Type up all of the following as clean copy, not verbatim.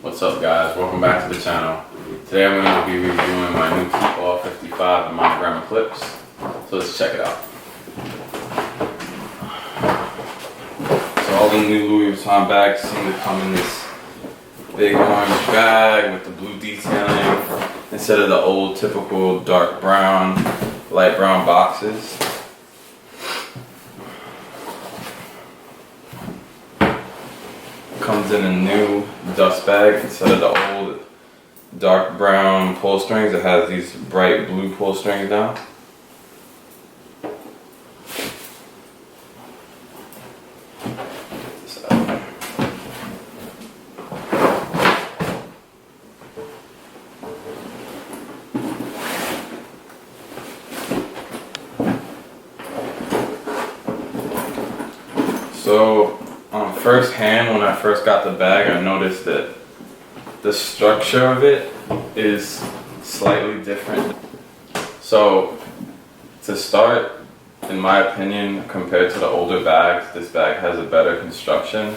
What's up guys, welcome back to the channel. Today I'm going to be reviewing my new Keepall 55 Monogram Eclipse. So let's check it out. So all the new Louis Vuitton bags seem to come in this big orange bag with the blue detailing instead of the old typical dark brown, light brown boxes. Comes in a new dust bag instead of the old dark brown pull strings. It has these bright blue pull strings now. So first hand, when I first got the bag, I noticed that the structure of it is slightly different. So to start, in my opinion, compared to the older bags, this bag has a better construction.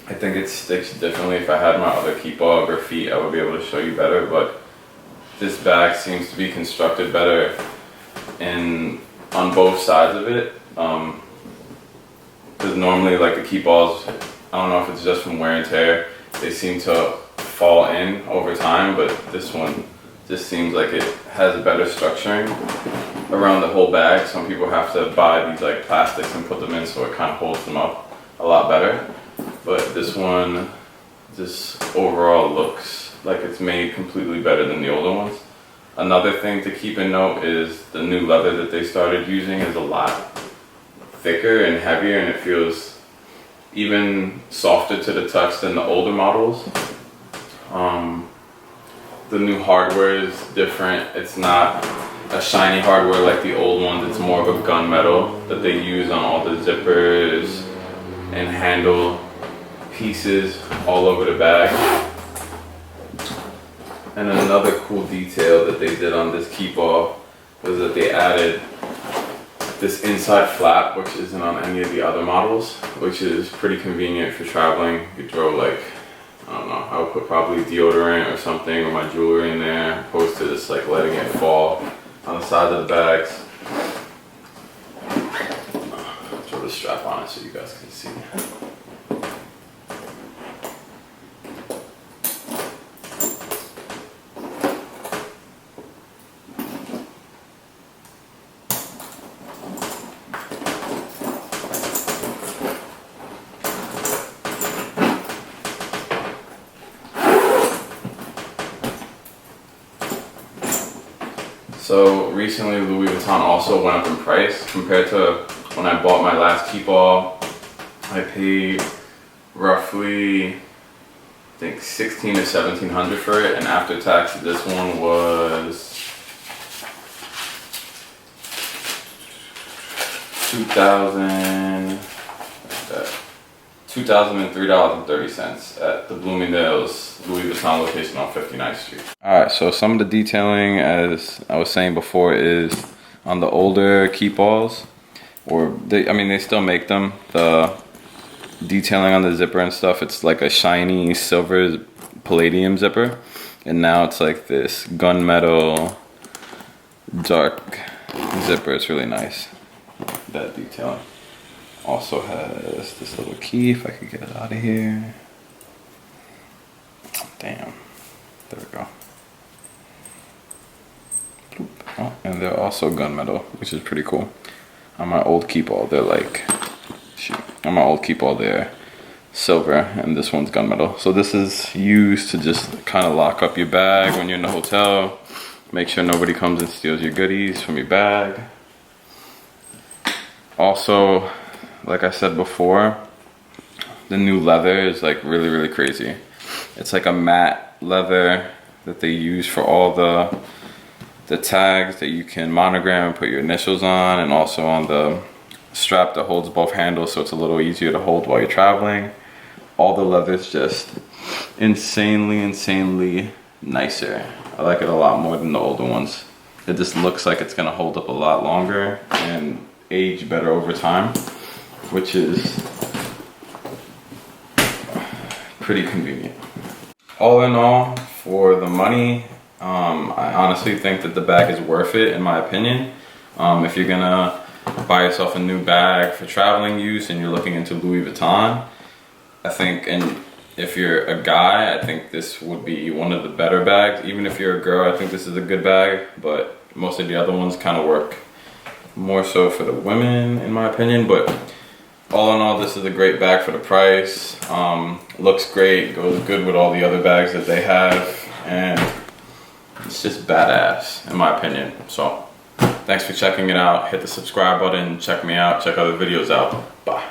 I think it sticks differently. If I had my other Keepall graphite, I would be able to show you better, but this bag seems to be constructed better on both sides of it. Because normally, like the Keepalls, I don't know if it's just from wear and tear, they seem to fall in over time, but this one just seems like it has a better structuring around the whole bag. Some people have to buy these like plastics and put them in so it kind of holds them up a lot better. But this one just overall looks like it's made completely better than the older ones. Another thing to keep in note is the new leather that they started using is a lot thicker and heavier, and it feels even softer to the touch than the older models. The new hardware is different. It's not a shiny hardware like the old ones. It's more of a gunmetal that they use on all the zippers and handle pieces all over the bag. And another cool detail that they did on this Keepall was that they added this inside flap, which isn't on any of the other models, which is pretty convenient for traveling. You throw like, I don't know, I would put probably deodorant or something or my jewelry in there, opposed to just like letting it fall on the sides of the bags. Throw the strap on it so you guys can see. So recently Louis Vuitton also went up in price. Compared to when I bought my last Keepall, I paid roughly, I think $1,600 to $1,700 for it, and after tax this one was $2,003.30 at the Bloomingdale's Louis Vuitton location on 59th Street. Alright, so some of the detailing, as I was saying before, is on the older Keepalls, they still make them. The detailing on the zipper and stuff, it's like a shiny silver palladium zipper, and now it's like this gunmetal dark zipper. It's really nice, that detailing. Also has this little key, if I could get it out of here. Damn, there we go. Oh, and they're also gunmetal, which is pretty cool. On my old Keepall, they're like, on my old Keepall, they're silver, and this one's gunmetal. So this is used to just kind of lock up your bag when you're in the hotel. Make sure nobody comes and steals your goodies from your bag. Also, like I said before, the new leather is like really, really crazy. It's like a matte leather that they use for all the tags that you can monogram and put your initials on, and also on the strap that holds both handles, so it's a little easier to hold while you're traveling. All the leather is just insanely nicer. I like it a lot more than the older ones. It just looks like it's gonna hold up a lot longer and age better over time, which is pretty convenient. all in all, for the money, I honestly think that the bag is worth it, in my opinion. If you're gonna buy yourself a new bag for traveling use and you're looking into Louis Vuitton, I think, and if you're a guy, I think this would be one of the better bags. Even if you're a girl, I think this is a good bag, but most of the other ones kind of work more so for the women, in my opinion. But all in all, this is a great bag for the price. Looks great, goes good with all the other bags that they have, and it's just badass, in my opinion. So thanks for checking it out. Hit the subscribe button, check me out, check other videos out. Bye.